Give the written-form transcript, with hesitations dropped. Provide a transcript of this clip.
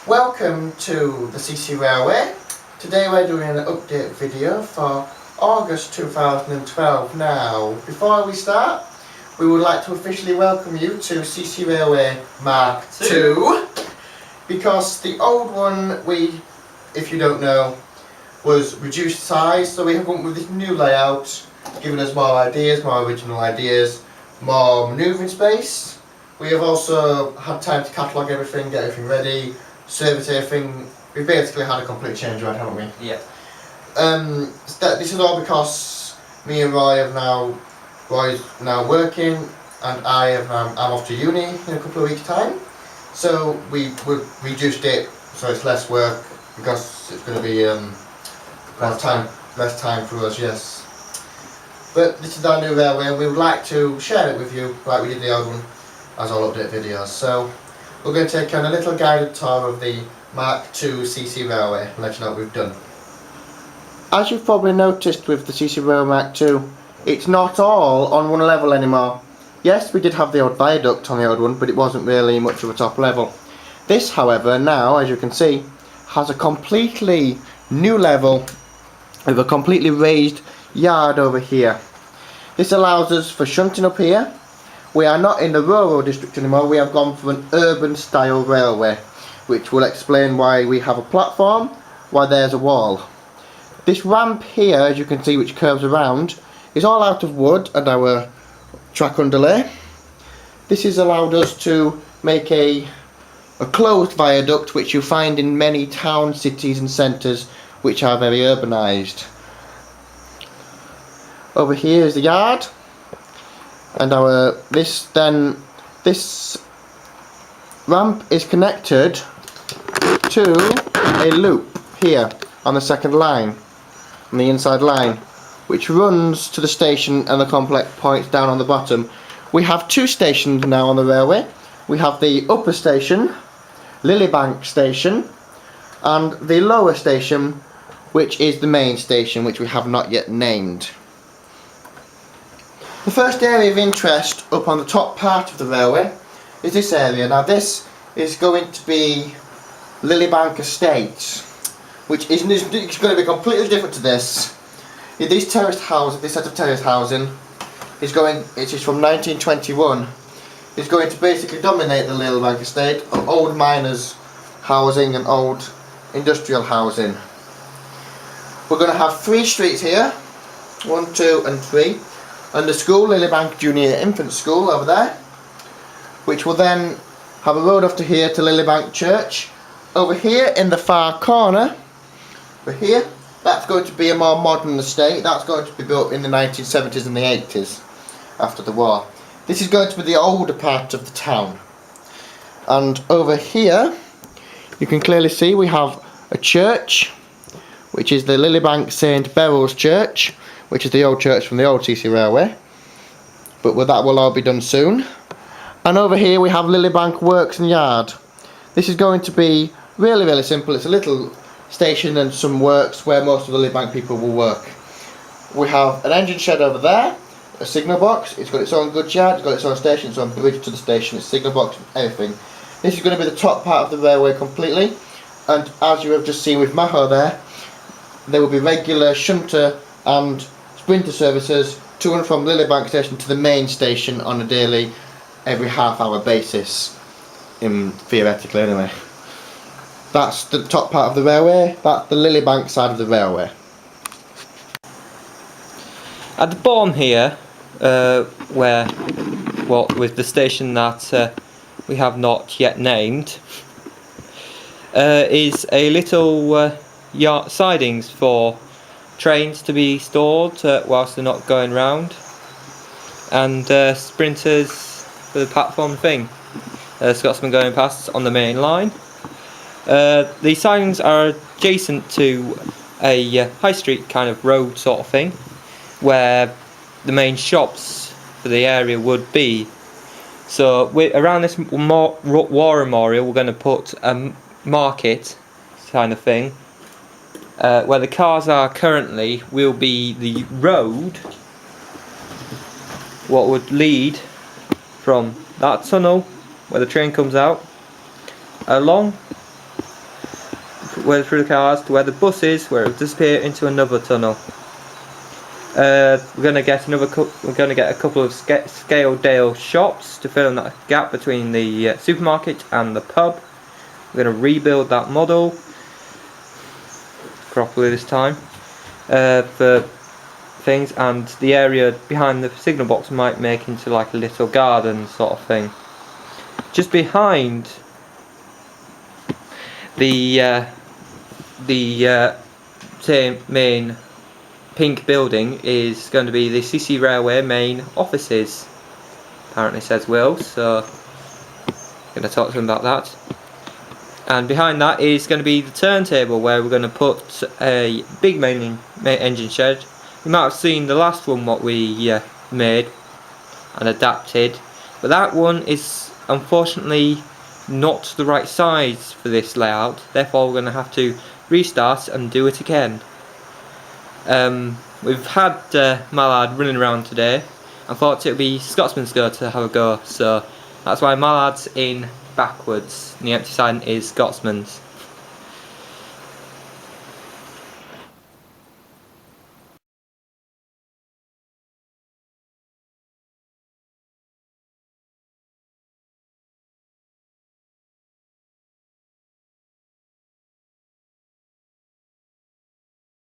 Welcome to the CC Railway. Today we're doing an update video for August 2012. Now, before we start, we would like to officially welcome you to CC Railway Mark II, because the old one, if you don't know, was reduced size, so we have gone with this new layout, giving us more ideas, more original ideas, more manoeuvring space. We have also had time to catalogue everything, get everything ready, service everything. We've basically had a complete change around, haven't we? Yeah. This is all because me and Roy's now working, and I'm off to uni in a couple of weeks' time. So we reduced it so it's less work, because it's going to be less time for us, yes. But this is our new railway, and we would like to share it with you like we did the old one, as all update videos. So we're going to take on a little guided tour of the Mark II CC Railway and let you know what we've done. As you've probably noticed with the CC Railway Mark II, it's not all on one level anymore. Yes, we did have the old viaduct on the old one, but it wasn't really much of a top level. This, however, now, as you can see, has a completely new level with a completely raised yard over here. This allows us for shunting up here. We are not in the rural district anymore, we have gone for an urban style railway, which will explain why we have a platform, why there's a wall. This ramp here, as you can see, which curves around, is all out of wood and our track underlay. This has allowed us to make a closed viaduct, which you find in many towns, cities and centres which are very urbanised. Over here is the yard, and this ramp is connected to a loop here on the second line, on the inside line, which runs to the station and the complex points down on the bottom. We have two stations now on the railway. We have the upper station, Lilybank station, and the lower station, which is the main station, which we have not yet named. The first area of interest up on the top part of the railway is this area. Now this is going to be Lilybank Estates, which is going to be completely different to this. This set of terraced housing is from 1921. It's going to basically dominate the Lilybank Estate of old miners' housing and old industrial housing. We're going to have 3 streets here, 1, 2 and 3, and the school, Lilybank Junior Infant School over there, which will then have a road off to here to Lilybank Church. Over here in the far corner, over here, that's going to be a more modern estate. That's going to be built in the 1970s and the 80s after the war. This is going to be the older part of the town. And over here, you can clearly see we have a church, which is the Lilybank St Beryl's Church, which is the old church from the old CC Railway, but that will all be done soon. And over here we have Lilybank Works and Yard. This is going to be really simple. It's a little station and some works where most of the Lilybank people will work. We have an engine shed over there, a signal box, it's got its own goods yard, it's got its own station, its own bridge to the station, its signal box, everything. This is going to be the top part of the railway completely, and as you have just seen with Maho there will be regular shunter and sprinter services to and from Lilybank station to the main station on a daily, every half-hour basis, theoretically anyway. That's the top part of the railway. That's the Lilybank side of the railway. At the bottom here, with the station that we have not yet named, is a little sidings for trains to be stored whilst they're not going round, and sprinters for the platform thing. Scotsman going past on the main line. The sidings are adjacent to a high street kind of road sort of thing, where the main shops for the area would be. So around this war memorial we're going to put a market kind of thing. Where the cars are currently will be the road, what would lead from that tunnel where the train comes out, along through the cars to where the bus is, where it will disappear into another tunnel. We're gonna get a couple of Scaledale shops to fill in that gap between the supermarket and the pub. We're gonna rebuild that model properly this time for things, and the area behind the signal box might make into like a little garden sort of thing. Just behind the same main pink building is going to be the CC Railway main offices, apparently, says Will, so I'm going to talk to him about that. And behind that is going to be the turntable, where we're going to put a big main engine shed. You might have seen the last one what we made and adapted, but that one is unfortunately not the right size for this layout, therefore we're going to have to restart and do it again. We've had Mallard running around today and thought it would be Scotsman's go to have a go, so that's why Mallard's in backwards and the empty sign is Scotsman's.